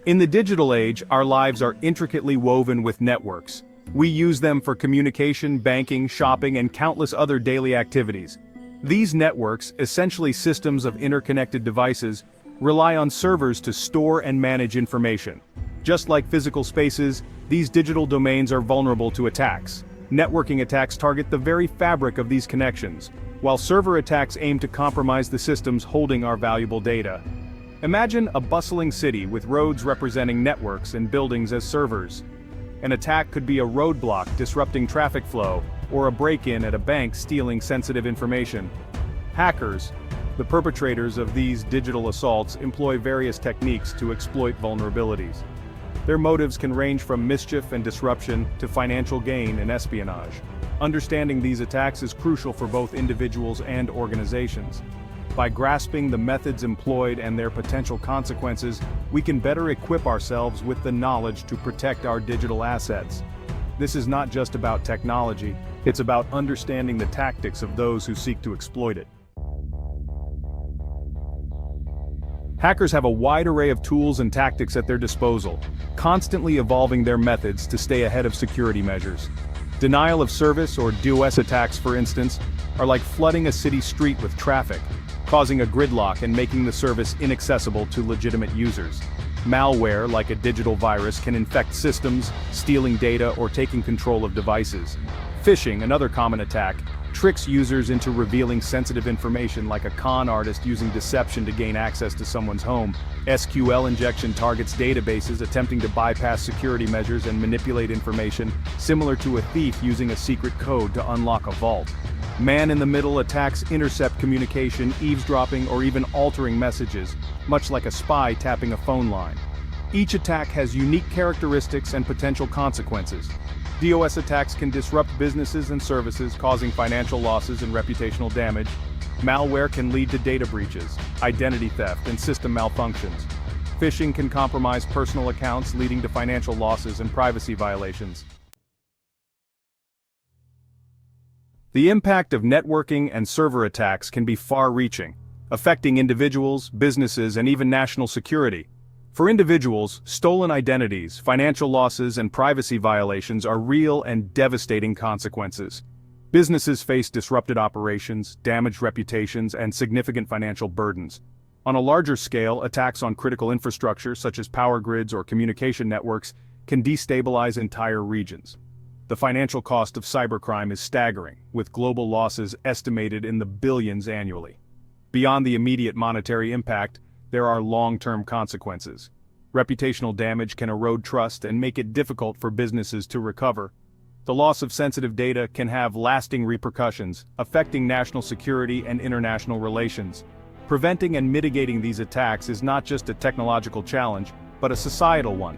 In the digital age, our lives are intricately woven with networks. We use them for communication, banking, shopping, and countless other daily activities. These networks, essentially systems of interconnected devices, rely on servers to store and manage information. Just like physical spaces, these digital domains are vulnerable to attacks. Networking attacks target the very fabric of these connections, while server attacks aim to compromise the systems holding our valuable data. Imagine a bustling city with roads representing networks and buildings as servers. An attack could be a roadblock disrupting traffic flow, or a break-in at a bank stealing sensitive information. Hackers, the perpetrators of these digital assaults, employ various techniques to exploit vulnerabilities. Their motives can range from mischief and disruption to financial gain and espionage. Understanding these attacks is crucial for both individuals and organizations. By grasping the methods employed and their potential consequences, we can better equip ourselves with the knowledge to protect our digital assets. This is not just about technology, it's about understanding the tactics of those who seek to exploit it. Hackers have a wide array of tools and tactics at their disposal, constantly evolving their methods to stay ahead of security measures. Denial of service or DOS attacks, for instance, are like flooding a city street with traffic, causing a gridlock and making the service inaccessible to legitimate users. Malware, like a digital virus, can infect systems, stealing data or taking control of devices. Phishing, another common attack, tricks users into revealing sensitive information, like a con artist using deception to gain access to someone's home. SQL injection targets databases, attempting to bypass security measures and manipulate information, similar to a thief using a secret code to unlock a vault. Man-in-the-middle attacks intercept communication, eavesdropping, or even altering messages, much like a spy tapping a phone line. Each attack has unique characteristics and potential consequences. DOS attacks can disrupt businesses and services, causing financial losses and reputational damage. Malware can lead to data breaches, identity theft, and system malfunctions. Phishing can compromise personal accounts, leading to financial losses and privacy violations. The impact of networking and server attacks can be far-reaching, affecting individuals, businesses, and even national security. For individuals, stolen identities, financial losses, and privacy violations are real and devastating consequences. Businesses face disrupted operations, damaged reputations, and significant financial burdens. On a larger scale, attacks on critical infrastructure, such as power grids or communication networks, can destabilize entire regions. The financial cost of cybercrime is staggering, with global losses estimated in the billions annually. Beyond the immediate monetary impact, there are long-term consequences. Reputational damage can erode trust and make it difficult for businesses to recover. The loss of sensitive data can have lasting repercussions, affecting national security and international relations. Preventing and mitigating these attacks is not just a technological challenge, but a societal one.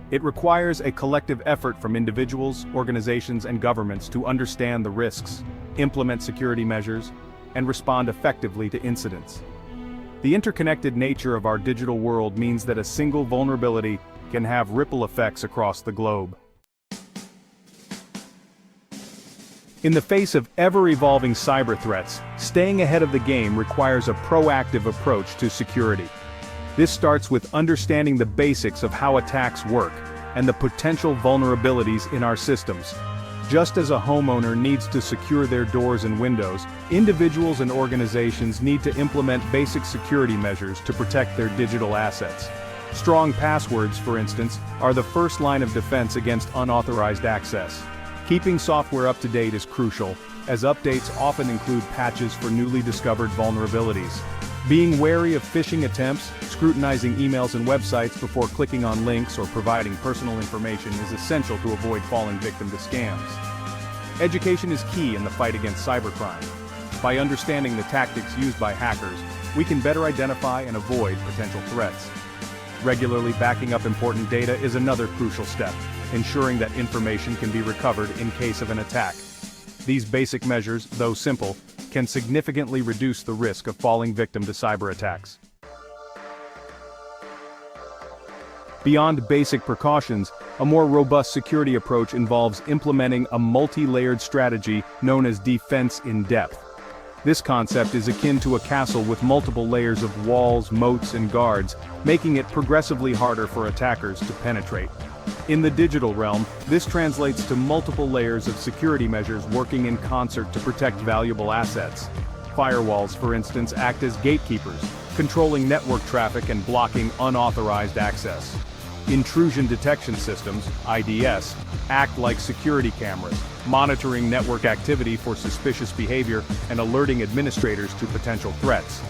It requires a collective effort from individuals, organizations, and governments to understand the risks, implement security measures, and respond effectively to incidents. The interconnected nature of our digital world means that a single vulnerability can have ripple effects across the globe. In the face of ever-evolving cyber threats, staying ahead of the game requires a proactive approach to security. This starts with understanding the basics of how attacks work and the potential vulnerabilities in our systems. Just as a homeowner needs to secure their doors and windows, individuals and organizations need to implement basic security measures to protect their digital assets. Strong passwords, for instance, are the first line of defense against unauthorized access. Keeping software up to date is crucial, as updates often include patches for newly discovered vulnerabilities. Being wary of phishing attempts, scrutinizing emails and websites before clicking on links or providing personal information is essential to avoid falling victim to scams. Education is key in the fight against cybercrime. By understanding the tactics used by hackers, we can better identify and avoid potential threats. Regularly backing up important data is another crucial step, ensuring that information can be recovered in case of an attack. These basic measures, though simple, can significantly reduce the risk of falling victim to cyber attacks. Beyond basic precautions, a more robust security approach involves implementing a multi-layered strategy known as defense in depth. This concept is akin to a castle with multiple layers of walls, moats, and guards, making it progressively harder for attackers to penetrate. In the digital realm, this translates to multiple layers of security measures working in concert to protect valuable assets. Firewalls, for instance, act as gatekeepers, controlling network traffic and blocking unauthorized access. Intrusion detection systems, IDS, act like security cameras, monitoring network activity for suspicious behavior and alerting administrators to potential threats.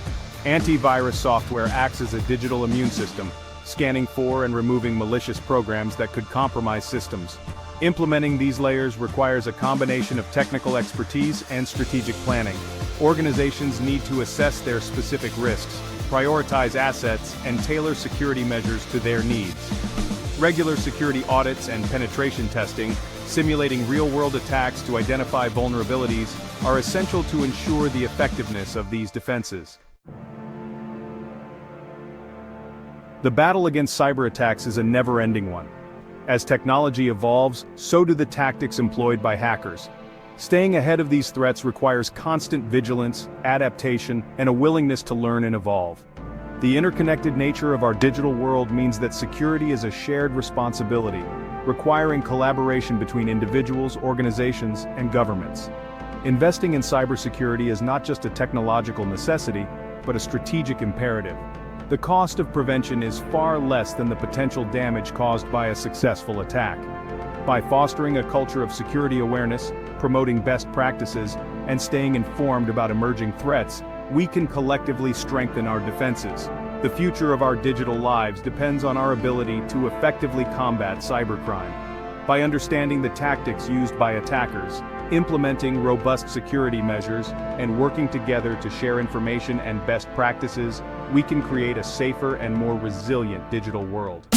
Antivirus software acts as a digital immune system, scanning for and removing malicious programs that could compromise systems. Implementing these layers requires a combination of technical expertise and strategic planning. Organizations need to assess their specific risks, prioritize assets, and tailor security measures to their needs. Regular security audits and penetration testing, simulating real-world attacks to identify vulnerabilities, are essential to ensure the effectiveness of these defenses. The battle against cyber attacks is a never-ending one. As technology evolves, so do the tactics employed by hackers. Staying ahead of these threats requires constant vigilance, adaptation, and a willingness to learn and evolve. The interconnected nature of our digital world means that security is a shared responsibility, requiring collaboration between individuals, organizations, and governments. Investing in cybersecurity is not just a technological necessity, but a strategic imperative. The cost of prevention is far less than the potential damage caused by a successful attack. By fostering a culture of security awareness, promoting best practices, and staying informed about emerging threats, we can collectively strengthen our defenses. The future of our digital lives depends on our ability to effectively combat cybercrime. By understanding the tactics used by attackers, implementing robust security measures, and working together to share information and best practices, we can create a safer and more resilient digital world.